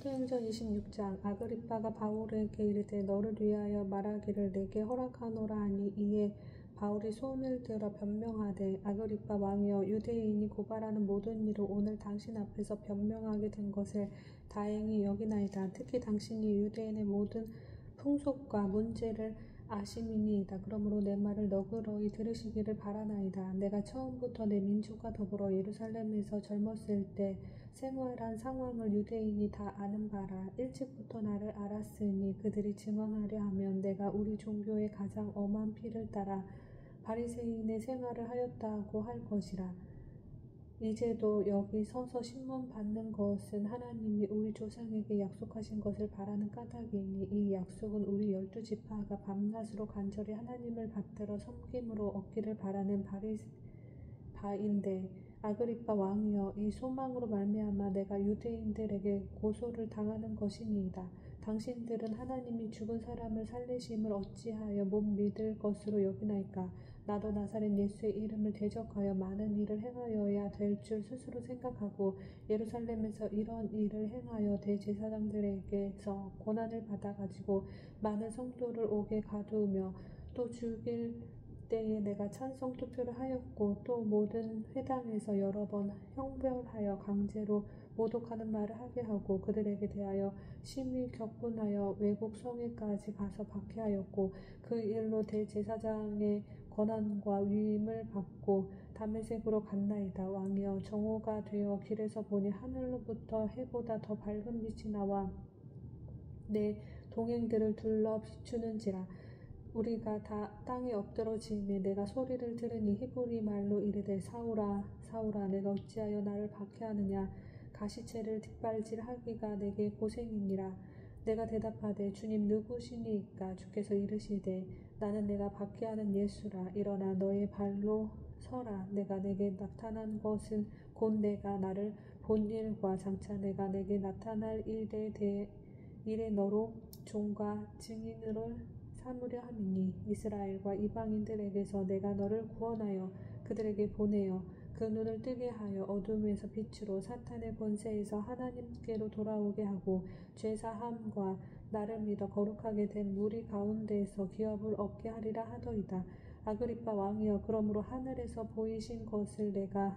사도행전 26장. 아그리빠가 바울에게 이르되 너를 위하여 말하기를 내게 허락하노라 하니, 이에 바울이 손을 들어 변명하되, 아그리빠 왕이여, 유대인이 고발하는 모든 일을 오늘 당신 앞에서 변명하게 된 것을 다행히 여기나이다. 특히 당신이 유대인의 모든 풍속과 문제를 아심이니이다. 그러므로 내 말을 너그러이 들으시기를 바라나이다. 내가 처음부터 내 민족과 더불어 예루살렘에서 젊었을 때 생활한 상황을 유대인이 다 아는 바라. 일찍부터 나를 알았으니 그들이 증언하려 하면 내가 우리 종교의 가장 엄한 피를 따라 바리새인의 생활을 하였다고 할 것이라. 이제도 여기 서서 신문 받는 것은 하나님이 우리 조상에게 약속하신 것을 바라는 까닭이니, 이 약속은 우리 12지파가 밤낮으로 간절히 하나님을 받들어 섬김으로 얻기를 바라는 바인데, 아그리빠 왕이여, 이 소망으로 말미암아 내가 유대인들에게 고소를 당하는 것이니이다. 당신들은 하나님이 죽은 사람을 살리심을 어찌하여 못 믿을 것으로 여기나이까? 나도 나사렛 예수의 이름을 대적하여 많은 일을 행하여야 될 줄 스스로 생각하고 예루살렘에서 이런 일을 행하여 대제사장들에게서 고난을 받아가지고 많은 성도를 옥에 가두며 또 죽일 때에 내가 찬성 투표를 하였고, 또 모든 회당에서 여러 번 형벌하여 강제로 모독하는 말을 하게 하고 그들에게 대하여 심히 격분하여 외국 성에까지 가서 박해하였고, 그 일로 대제사장의 권한과 위임을 받고 다메섹으로 갔나이다. 왕이여, 정오가 되어 길에서 보니 하늘로부터 해보다 더 밝은 빛이 나와 내 동행들을 둘러 비추는지라. 우리가 다 땅에 엎드러지매 내가 소리를 들으니 히브리 말로 이르되, 사울아 사울아, 내가 어찌하여 나를 박해하느냐? 가시체를 뒷발질하기가 내게 고생이니라. 내가 대답하되, 주님 누구시니이까? 주께서 이르시되, 나는 내가 박해하는 예수라. 일어나 너의 발로 서라. 내가 내게 나타난 것은 곧 내가 나를 본 일과 장차 내가 내게 나타날 일에 너로 종과 증인으로 삼으려 함이니, 이스라엘과 이방인들에게서 내가 너를 구원하여 그들에게 보내어 그 눈을 뜨게 하여 어둠에서 빛으로 사탄의 권세에서 하나님께로 돌아오게 하고 죄사함과 나를 믿어 거룩하게 된 무리 가운데에서 기업을 얻게 하리라 하더이다. 아그리빠 왕이여, 그러므로 하늘에서 보이신 것을 내가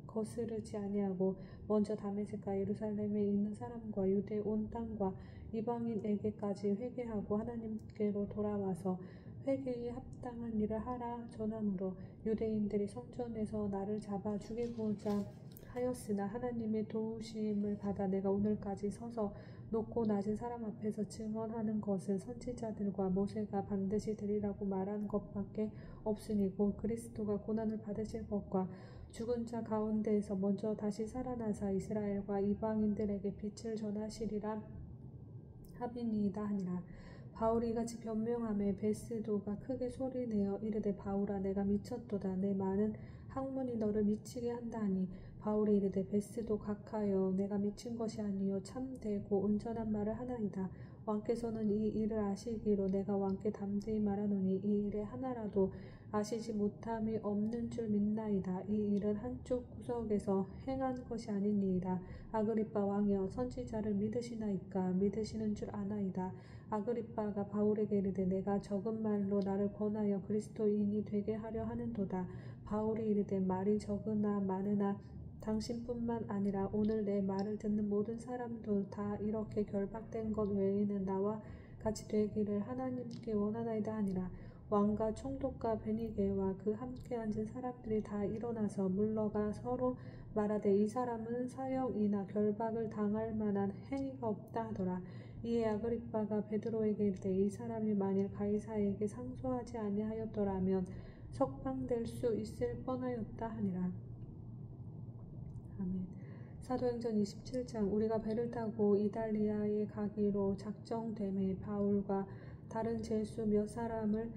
거스르지 아니하고 먼저 다메섹과 예루살렘에 있는 사람과 유대 온 땅과 이방인에게까지 회개하고 하나님께로 돌아와서 회개에 합당한 일을 하라 전함으로, 유대인들이 성전에서 나를 잡아 죽이고자 하였으나 하나님의 도우심을 받아 내가 오늘까지 서서 높고 낮은 사람 앞에서 증언하는 것은 선지자들과 모세가 반드시 되리라고 말한 것밖에 없으니, 곧 그리스도가 고난을 받으실 것과 죽은 자 가운데에서 먼저 다시 살아나사 이스라엘과 이방인들에게 빛을 전하시리라 함이니이다 하니라. 바울이 이같이 변명하매 베스도가 크게 소리내어 이르되, 바울아, 내가 미쳤도다. 내 많은 학문이 너를 미치게 한다 하니, 바울이 이르되, 베스도 각하여, 내가 미친 것이 아니요 참되고 온전한 말을 하나이다. 왕께서는 이 일을 아시기로 내가 왕께 담대히 말하노니, 이 일에 하나라도 아시지 못함이 없는 줄 믿나이다. 이 일은 한쪽 구석에서 행한 것이 아니니이다. 아그리빠 왕이여, 선지자를 믿으시나이까? 믿으시는 줄 아나이다. 아그리빠가 바울에게 이르되, 내가 적은 말로 나를 권하여 그리스도인이 되게 하려 하는도다. 바울이 이르되, 말이 적으나 많으나 당신뿐만 아니라 오늘 내 말을 듣는 모든 사람도 다 이렇게 결박된 것 외에는 나와 같이 되기를 하나님께 원하나이다 하니라. 왕과 총독과 베니게와 그 함께 앉은 사람들이 다 일어나서 물러가 서로 말하되, 이 사람은 사형이나 결박을 당할 만한 행위가 없다 하더라. 이에 아그리빠가 베드로에게 이르되, 이 사람이 만일 가이사에게 상소하지 아니하였더라면 석방될 수 있을 뻔하였다 하니라. 아멘. 사도행전 27장. 우리가 배를 타고 이달리아에 가기로 작정되매 바울과 다른 제수 몇 사람을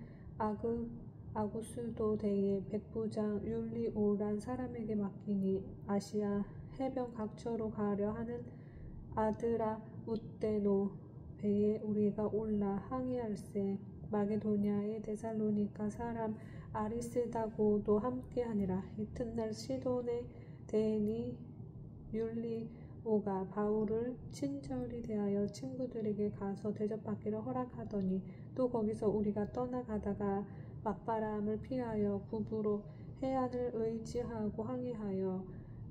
아구수도대의 백부장 율리오란 사람에게 맡기니, 아시아 해변 각처로 가려 하는 아드라우떼노 배에 우리가 올라 항해할세. 마게도냐의 데살로니가 사람 아리스다고도 함께하니라. 이튿날 시돈의 대인이 율리오에게 오가 바울을 친절히 대하여 친구들에게 가서 대접받기를 허락하더니 또 거기서 우리가 떠나가다가 맞바람을 피하여 북으로 해안을 의지하고 항해하여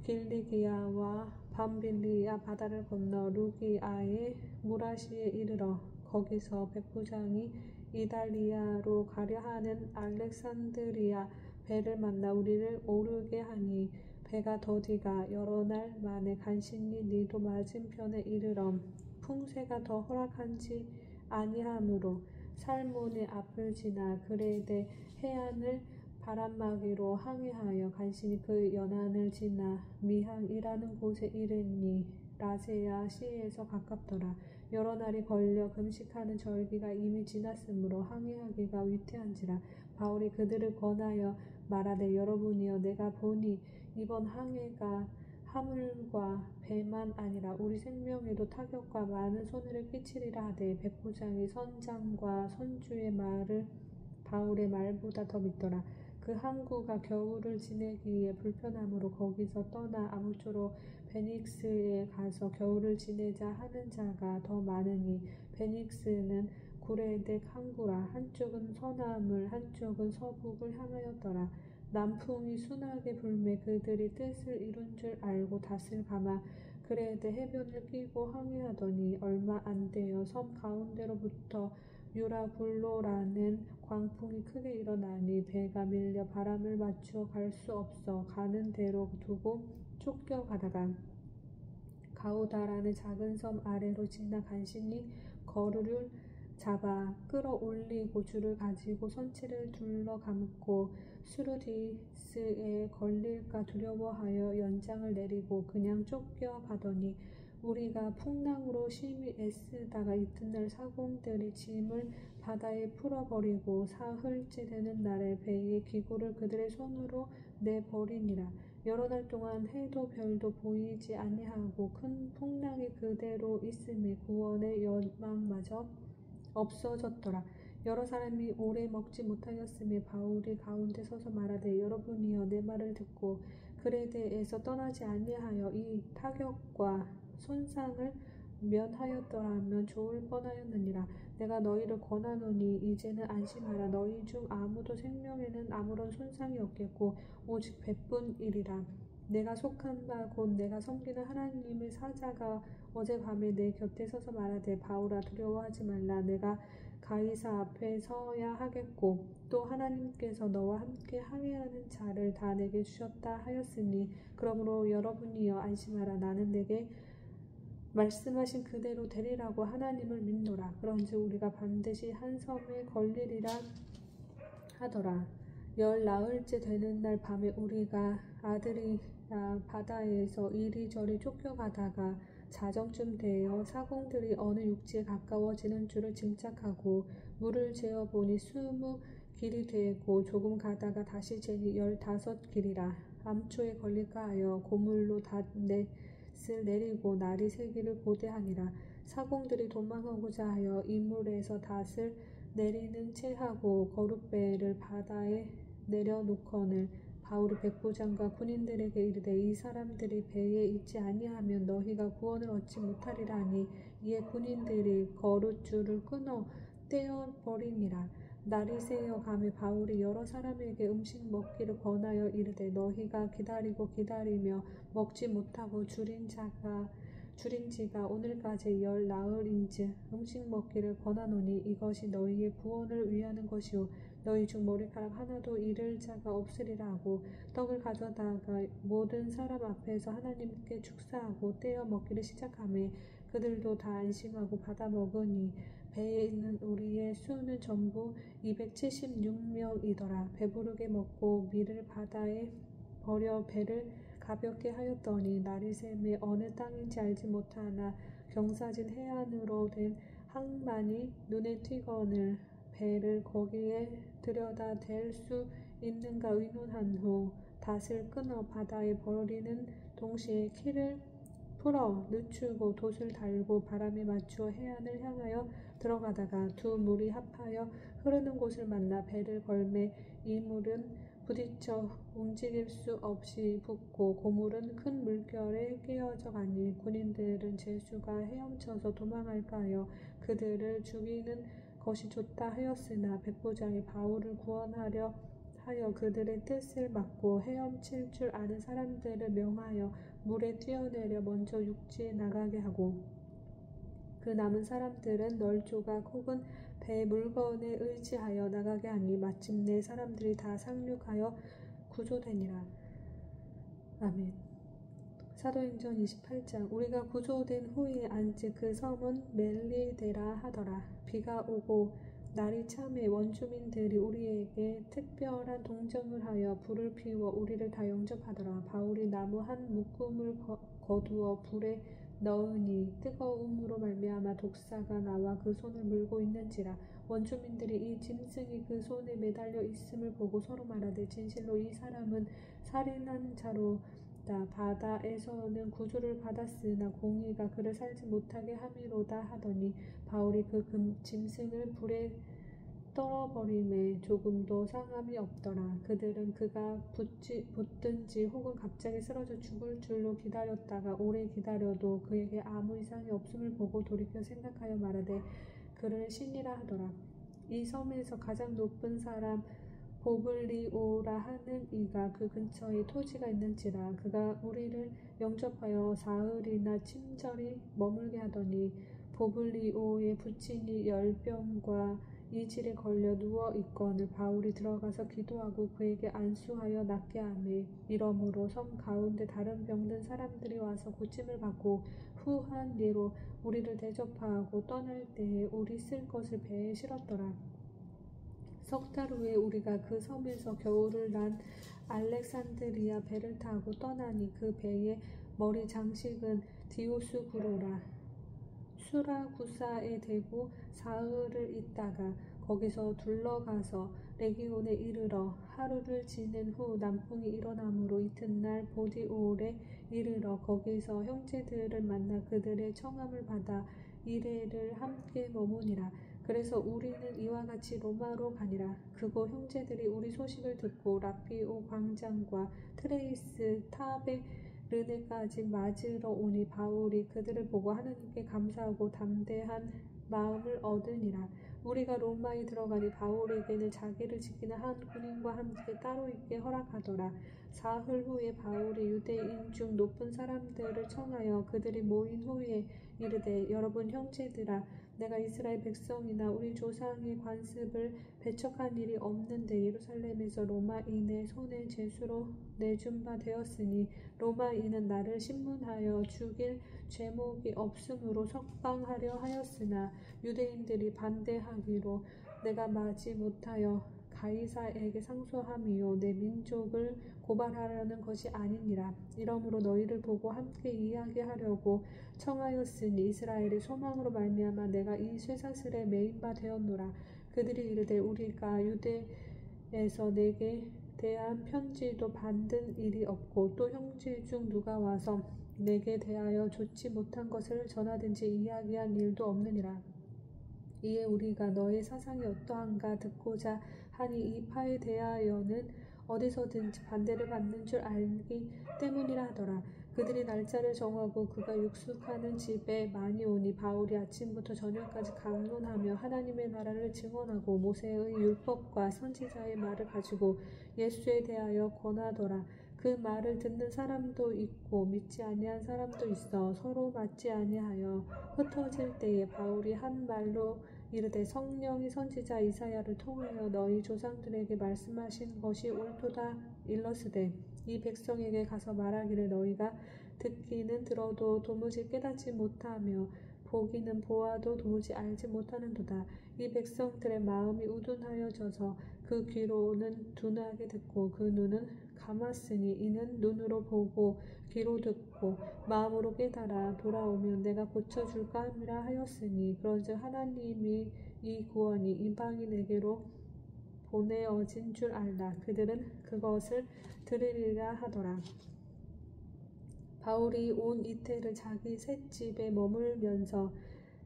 길리기아와 밤빌리아 바다를 건너 루기아의 무라시에 이르러 거기서 백부장이 이달리아로 가려 하는 알렉산드리아 배를 만나 우리를 오르게 하니 배가 더디가 여러 날 만에 간신히 니도 맞은편에 이르러 풍세가 더 허락한지 아니하므로 살몬의 앞을 지나 그레데 해안을 바람막이로 항해하여 간신히 그 연안을 지나 미항이라는 곳에 이르니 라세아 시에서 가깝더라. 여러 날이 걸려 금식하는 절기가 이미 지났으므로 항해하기가 위태한지라. 바울이 그들을 권하여 말하되 여러분이여 내가 보니 이번 항해가 화물과 배만 아니라 우리 생명에도 타격과 많은 손해를 끼치리라 하되 백부장이 선장과 선주의 말을 바울의 말보다 더 믿더라. 그 항구가 겨울을 지내기에 불편하므로 거기서 떠나 아무쪼록 베닉스에 가서 겨울을 지내자 하는 자가 더 많으니 베닉스는 구레데 항구라. 한쪽은 서남을 한쪽은 서북을 향하였더라. 남풍이 순하게 불매 그들이 뜻을 이룬 줄 알고 닷을 감아 그레데 해변을 끼고 항해하더니 얼마 안 되어 섬 가운데로부터 유라굴로라는 광풍이 크게 일어나니 배가 밀려 바람을 맞추어 갈 수 없어 가는 대로 두고 쫓겨가다가 가우다라는 작은 섬 아래로 지나 간신히 거류를 잡아 끌어올리고 줄을 가지고 선체를 둘러 감고 수르디스에 걸릴까 두려워하여 연장을 내리고 그냥 쫓겨가더니 우리가 풍랑으로 심히 애쓰다가 이튿날 사공들이 짐을 바다에 풀어버리고 사흘째 되는 날에 배의 기구를 그들의 손으로 내버리니라. 여러 날 동안 해도 별도 보이지 아니하고 큰 풍랑이 그대로 있음에 구원의 열망마저 없어졌더라. 여러 사람이 오래 먹지 못하였음에 바울이 가운데 서서 말하되 여러분이여 내 말을 듣고 그레데에서 떠나지 아니하여 이 타격과 손상을 면하였더라면 좋을 뻔하였느니라. 내가 너희를 권하노니 이제는 안심하라. 너희 중 아무도 생명에는 아무런 손상이 없겠고 오직 배뿐이리라. 내가 속한 바 곧 내가 섬기는 하나님의 사자가 어젯밤에 내 곁에 서서 말하되 바울아 두려워하지 말라. 내가 가이사 앞에 서야 하겠고 또 하나님께서 너와 함께 항해하는 자를 다 내게 주셨다 하였으니 그러므로 여러분이여 안심하라. 나는 내게 말씀하신 그대로 되리라고 하나님을 믿노라. 그런즉 우리가 반드시 한 섬에 걸리리라 하더라. 열 나흘째 되는 날 밤에 우리가 아드리아 바다에서 이리저리 쫓겨가다가 자정쯤 되어 사공들이 어느 육지에 가까워지는 줄을 짐작하고 물을 재어보니 20길이 되고 조금 가다가 다시 재니 15길이라. 암초에 걸릴까 하여 고물로 닷넷을 내리고 날이 새기를 고대하니라. 사공들이 도망하고자 하여 이물에서 닷을 내리는 채 하고 거룻배를 바다에 내려놓거늘 바울이 백부장과 군인들에게 이르되 이 사람들이 배에 있지 아니하면 너희가 구원을 얻지 못하리라 하니 이에 군인들이 거룻줄을 끊어 떼어버리니라. 날이 새어 가매 바울이 여러 사람에게 음식 먹기를 권하여 이르되 너희가 기다리고 기다리며 먹지 못하고 줄인 지가 오늘까지 10나흘인즉 음식 먹기를 권하노니 이것이 너희의 구원을 위하는 것이요 너희 중 머리카락 하나도 잃을 자가 없으리라 하고 떡을 가져다가 모든 사람 앞에서 하나님께 축사하고 떼어 먹기를 시작하매 그들도 다 안심하고 받아 먹으니 배에 있는 우리의 수는 전부 276명이더라. 배부르게 먹고 밀을 바다에 버려 배를 가볍게 하였더니 날이 새매 어느 땅인지 알지 못하나 경사진 해안으로 된 항만이 눈에 튀거늘 배를 거기에 들여다 댈 수 있는가 의논한 후 닷을 끊어 바다에 버리는 동시에 키를 풀어 늦추고 돛을 달고 바람에 맞추어 해안을 향하여 들어가다가 두 물이 합하여 흐르는 곳을 만나 배를 걸매 이 물은 부딪혀 움직일 수 없이 붓고 고물은 큰 물결에 깨어져 가니 군인들은 제수가 헤엄쳐서 도망할까 하여 그들을 죽이는 것이 좋다 하였으나 백부장이 바울을 구원하려 하여 그들의 뜻을 막고 헤엄칠 줄 아는 사람들을 명하여 물에 뛰어내려 먼저 육지에 나가게 하고 그 남은 사람들은 널조각 혹은 배 물건에 의지하여 나가게 하니 마침내 사람들이 다 상륙하여 구조되니라. 아멘. 사도행전 28장. 우리가 구조된 후에 안지 그 섬은 멜리데라 하더라. 비가 오고 날이 참에 원주민들이 우리에게 특별한 동정을 하여 불을 피워 우리를 다 영접하더라. 바울이 나무 한 묶음을 거두어 불에 넣으니 뜨거움으로 말미암아 독사가 나와 그 손을 물고 있는지라. 원주민들이 이 짐승이 그 손에 매달려 있음을 보고 서로 말하되 진실로 이 사람은 살인한 자로다. 바다에서는 구주를 받았으나 공의가 그를 살지 못하게 함이로다 하더니 바울이 그 짐승을 불에 떨어버림에 조금도 상함이 없더라. 그들은 그가 붙든지 혹은 갑자기 쓰러져 죽을 줄로 기다렸다가 오래 기다려도 그에게 아무 이상이 없음을 보고 돌이켜 생각하여 말하되 그를 신이라 하더라. 이 섬에서 가장 높은 사람 보블리오라 하는 이가 그 근처에 토지가 있는지라. 그가 우리를 영접하여 사흘이나 친절히 머물게 하더니 보블리오의 부친이 열병과 이질에 걸려 누워 있거늘 바울이 들어가서 기도하고 그에게 안수하여 낫게 하매 이러므로 섬 가운데 다른 병든 사람들이 와서 고침을 받고 후한 예로 우리를 대접하고 떠날 때에 우리 쓸 것을 배에 실었더라. 석 달 후에 우리가 그 섬에서 겨울을 난 알렉산드리아 배를 타고 떠나니 그 배의 머리 장식은 디오스구로라. 수라구사에 대고 사흘을 있다가 거기서 둘러가서 레기온에 이르러 하루를 지낸 후 남풍이 일어나므로 이튿날 보디올에 이르러 거기서 형제들을 만나 그들의 청함을 받아 이레를 함께 머무니라. 그래서 우리는 이와 같이 로마로 가니라. 그곳 형제들이 우리 소식을 듣고 라피오 광장과 트레이스 타베르네까지 맞으러 오니 바울이 그들을 보고 하나님께 감사하고 담대한 마음을 얻으니라. 우리가 로마에 들어가니 바울에게는 자기를 지키는 한 군인과 함께 따로 있게 허락하더라. 사흘 후에 바울이 유대인 중 높은 사람들을 청하여 그들이 모인 후에 이르되 여러분 형제들아, 내가 이스라엘 백성이나 우리 조상의 관습을 배척한 일이 없는데 예루살렘에서 로마인의 손에 죄수로 내준 바 되었으니 로마인은 나를 신문하여 죽일 죄목이 없으므로 석방하려 하였으나 유대인들이 반대하기로 내가 마지 못하여 가이사에게 상소함이요 내 민족을 고발하려는 것이 아니니라. 이러므로 너희를 보고 함께 이야기하려고 청하였으니 이스라엘의 소망으로 말미암아 내가 이 쇠사슬에 매인 바 되었노라. 그들이 이르되 우리가 유대에서 내게 대한 편지도 받은 일이 없고 또 형제 중 누가 와서 내게 대하여 좋지 못한 것을 전하든지 이야기한 일도 없느니라. 이에 우리가 너의 사상이 어떠한가 듣고자 하니 이 파에 대하여는 어디서든지 반대를 받는 줄 알기 때문이라 하더라. 그들이 날짜를 정하고 그가 육숙하는 집에 많이 오니 바울이 아침부터 저녁까지 강론하며 하나님의 나라를 증언하고 모세의 율법과 선지자의 말을 가지고 예수에 대하여 권하더라. 그 말을 듣는 사람도 있고 믿지 아니한 사람도 있어 서로 맞지 아니하여 흩어질 때에 바울이 한 말로 이르되 성령이 선지자 이사야를 통하여 너희 조상들에게 말씀하신 것이 옳도다 일렀으되 이 백성에게 가서 말하기를 너희가 듣기는 들어도 도무지 깨닫지 못하며 보기는 보아도 도무지 알지 못하는도다. 이 백성들의 마음이 우둔하여져서 그 귀로는 둔하게 듣고 그 눈은 감았으니 이는 눈으로 보고 귀로 듣고 마음으로 깨달아 돌아오면 내가 고쳐줄까 함이라 하였으니 그런즉 하나님이 이 구원이 이방인에게로 보내어진 줄 알라. 그들은 그것을 들으리라 하더라. 바울이 온 이태를 자기 셋집에 머물면서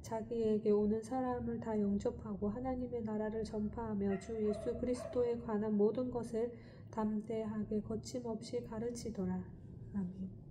자기에게 오는 사람을 다 영접하고 하나님의 나라를 전파하며 주 예수 그리스도에 관한 모든 것을 담대하게 거침없이 가르치더라. 아멘.